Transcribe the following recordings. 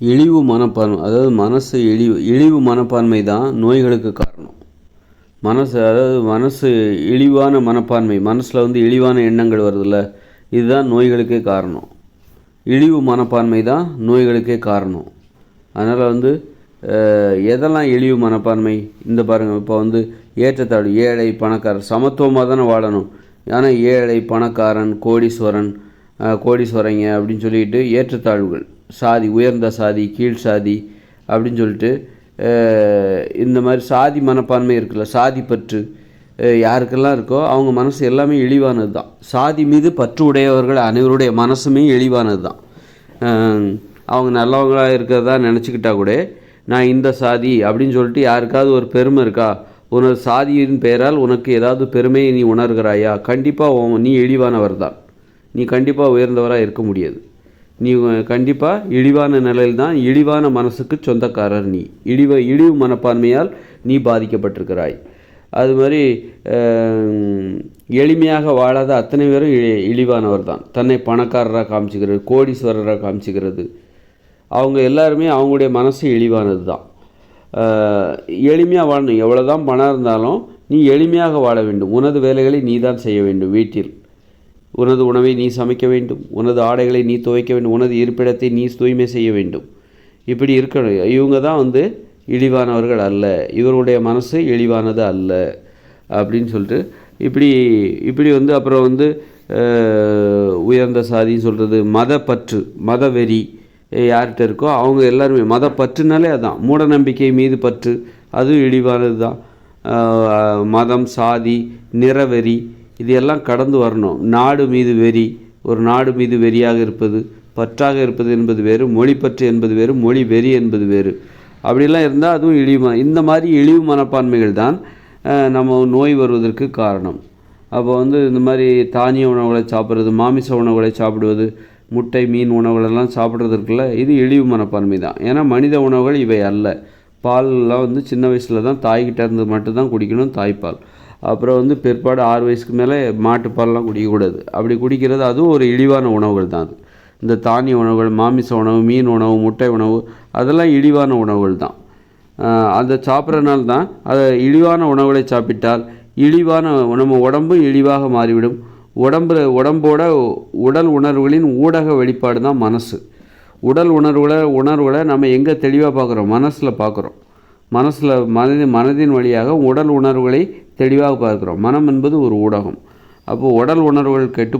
இழிவு மனப்பான்மை, அதாவது மனசு இழிவு மனப்பான்மை தான் நோய்களுக்கு காரணம். மனசு இழிவான மனப்பான்மை, மனசில் வந்து இழிவான எண்ணங்கள் வருதில்ல, இதுதான் நோய்களுக்கே காரணம். இழிவு மனப்பான்மை தான் நோய்களுக்கே காரணம். அதனால் வந்து எதெல்லாம் இழிவு மனப்பான்மை, இந்த பாருங்கள், இப்போ வந்து ஏற்றத்தாழ்வு, ஏழை பணக்காரன் சமத்துவமாக தானே வாழணும். ஆனால் ஏழை பணக்காரன் கோடீஸ்வரங்க அப்படின்னு சொல்லிட்டு ஏற்றத்தாழ்வுகள், சாதி, உயர்ந்த சாதி கீழ் சாதி அப்படின்னு சொல்லிட்டு இந்த மாதிரி சாதி மனப்பான்மை இருக்குல்ல, சாதி பற்று யாருக்கெல்லாம் இருக்கோ அவங்க மனசு எல்லாமே இழிவானது தான். சாதி மீது பற்று உடையவர்கள் அனைவருடைய மனசுமே இழிவானது தான். அவங்க நல்லவங்களாக இருக்கிறதா நினச்சிக்கிட்டா கூட, நான் இந்த சாதி அப்படின்னு சொல்லிட்டு யாருக்காவது ஒரு பெருமை இருக்கா, உனது சாதியின் பெயரால் உனக்கு ஏதாவது பெருமையை நீ உணர்கிறாயா, கண்டிப்பாக நீ இழிவானவர் தான். நீ கண்டிப்பாக உயர்ந்தவராக இருக்க முடியாது. நீ கண்டிப்பாக இழிவான நிலையில் தான், இழிவான மனசுக்கு சொந்தக்காரர் நீ. இழிவு மனப்பான்மையால் நீ பாதிக்கப்பட்டிருக்கிறாய். அது மாதிரி எளிமையாக வாழாத அத்தனை பேரும் இழிவானவர் தான். தன்னை பணக்காரராக காமிச்சிக்கிறது, கோடீஸ்வரராக காமிச்சிக்கிறது, அவங்க எல்லாருமே அவங்களுடைய மனசு இழிவானது தான். எளிமையாக வாழணும். எவ்வளோ தான் பணம் இருந்தாலும் நீ எளிமையாக வாழ வேண்டும். உனது வேலைகளை நீ தான் செய்ய வேண்டும். வீட்டில் உனது உணவை நீ சமைக்க வேண்டும், உனது ஆடைகளை நீ துவைக்க வேண்டும், உனது இருப்பிடத்தை நீ தூய்மை செய்ய வேண்டும். இப்படி இருக்கணும். இவங்க தான் வந்து இழிவானவர்கள் அல்ல, இவருடைய மனசு இழிவானது அல்ல அப்படின்னு சொல்லிட்டு இப்படி வந்து அப்புறம் வந்து உயர்ந்த சாதின்னு சொல்கிறது, மதப்பற்று, மதவெறி யார்கிட்ட இருக்கோ அவங்க எல்லாருமே, மதப்பற்றுனாலே அதான் மூட நம்பிக்கை மீது பற்று, அதுவும் இழிவானது தான். மதம், சாதி, நிறவெறி, இது எல்லாம் கடந்து வரணும். நாடு மீது வெறி, ஒரு நாடு மீது வெறியாக இருப்பது, பற்றாக இருப்பது என்பது வேறு, மொழி பற்று என்பது வேறு, மொழி வெறி என்பது வேறு. அப்படிலாம் இருந்தால் அதுவும் இந்த மாதிரி இழிவு மனப்பான்மைகள் தான் நம்ம நோய் வருவதற்கு காரணம். அப்போ வந்து இந்த மாதிரி தானிய உணவுகளை சாப்பிட்றது, மாமிச உணவுகளை சாப்பிடுவது, முட்டை மீன் உணவுகளெல்லாம் சாப்பிட்றதுக்குள்ள இது இழிவு மனப்பான்மை தான். ஏன்னா மனித உணவுகள் இவை அல்ல. பால்லாம் வந்து சின்ன வயசில் தான் தாய்கிட்ட இருந்து மட்டும்தான் குடிக்கணும், தாய்ப்பால். அப்புறம் வந்து பிற்பாடு 6 வயசுக்கு மேலே மாட்டுப்பால்லாம் குடிக்கக்கூடாது. அப்படி குடிக்கிறது அதுவும் ஒரு இழிவான உணவுகள் தான். அது இந்த தானிய உணவுகள், மாமிச உணவு, மீன் உணவு, முட்டை உணவு, அதெல்லாம் இழிவான உணவுகள் தான். அதை சாப்பிட்றதுனால தான், அதை இழிவான உணவுகளை சாப்பிட்டால் நம்ம உடம்பு இழிவாக மாறிவிடும். உடம்போட உடல் உணர்வுகளின் ஊடக வெளிப்பாடு தான் மனசு. உடல் உணர்வுகளை நம்ம எங்கே தெளிவாக பார்க்குறோம், மனசில் பார்க்குறோம். மனதின் வழியாக உடல் உணர்வுகளை தெளிவாக பார்க்குறோம். மனம் என்பது ஒரு ஊடகம். அப்போது உடல் உணர்வுகள் கெட்டு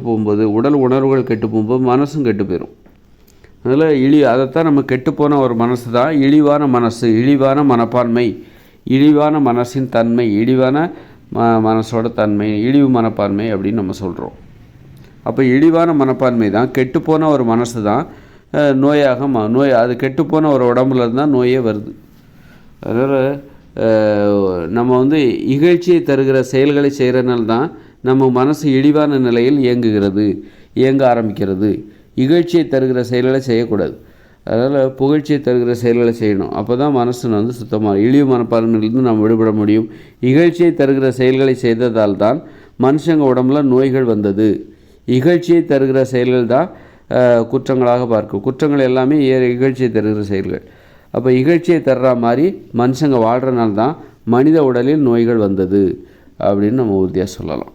போகும்போது மனசும் கெட்டு போயிடும். அதில் அதைத்தான் நம்ம கெட்டுப்போன ஒரு மனசு தான் இழிவான மனசு, இழிவான மனப்பான்மை, இழிவான மனசின் தன்மை, இழிவான மனசோட தன்மை, இழிவு மனப்பான்மை அப்படின்னு நம்ம சொல்கிறோம். அப்போ இழிவான மனப்பான்மை தான், கெட்டுப்போன ஒரு மனசு தான் நோய். அது கெட்டுப்போன ஒரு உடம்புல இருந்தால் நோயே வருது. அதனால் நம்ம வந்து இகழ்ச்சியை தருகிற செயல்களை செய்கிறனால தான் நம்ம மனசு இழிவான நிலையில் இயங்க ஆரம்பிக்கிறது. இகழ்ச்சியை தருகிற செயல்களை செய்யக்கூடாது. அதனால் புகழ்ச்சியை தருகிற செயல்களை செய்யணும். அப்போ தான் மனசு வந்து சுத்தமாக இழிவு மனப்பான்மையிலிருந்து நம்ம விடுபட முடியும். இகழ்ச்சியை தருகிற செயல்களை செய்ததால் தான் மனுஷங்க உடம்புல நோய்கள் வந்தது. இகழ்ச்சியை தருகிற செயல்கள் தான் குற்றங்களாக பார்க்கும். குற்றங்கள் எல்லாமே இகழ்ச்சியை தருகிற செயல்கள். அப்போ இகழ்ச்சியை தர்ற மாதிரி மனுஷங்க வாழ்கிறனால தான் மனித உடலில் நோய்கள் வந்தது அப்படின்னு நம்ம உறுதியாக சொல்லலாம்.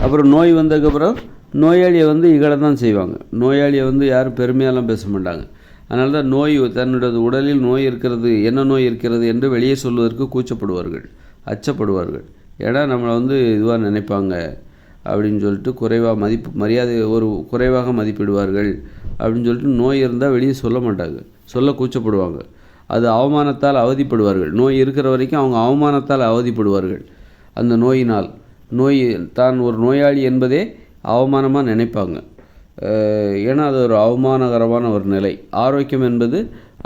அப்புறம் நோய் வந்ததுக்கப்புறம் நோயாளியை வந்து இகழ தான் செய்வாங்க. நோயாளியை வந்து யாரும் பெருமையாலாம் பேச மாட்டாங்க. அதனால தான் தன்னுடைய உடலில் நோய் இருக்கிறது, என்ன நோய் இருக்கிறது என்று வெளியே சொல்வதற்கு கூச்சப்படுவார்கள், அச்சப்படுவார்கள். ஏன்னா நம்மளை வந்து இதுவாக நினைப்பாங்க அப்படின்னு சொல்லிட்டு குறைவாக மதிப்பிடுவார்கள் அப்படின்னு சொல்லிட்டு நோய் இருந்தால் வெளியே சொல்ல மாட்டாங்க, சொல்ல கூச்சப்படுவாங்க. அது அவமானத்தால் அவதிப்படுவார்கள். நோய் இருக்கிற வரைக்கும் அவங்க அவமானத்தால் அவதிப்படுவார்கள். அந்த நோயினால் தான் ஒரு நோயாளி என்பதே அவமானமாக நினைப்பாங்க. ஏன்னா அது ஒரு அவமானகரமான ஒரு நிலை. ஆரோக்கியம் என்பது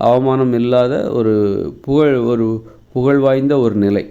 அவமானம் இல்லாத ஒரு புகழ் வாய்ந்த ஒரு நிலை.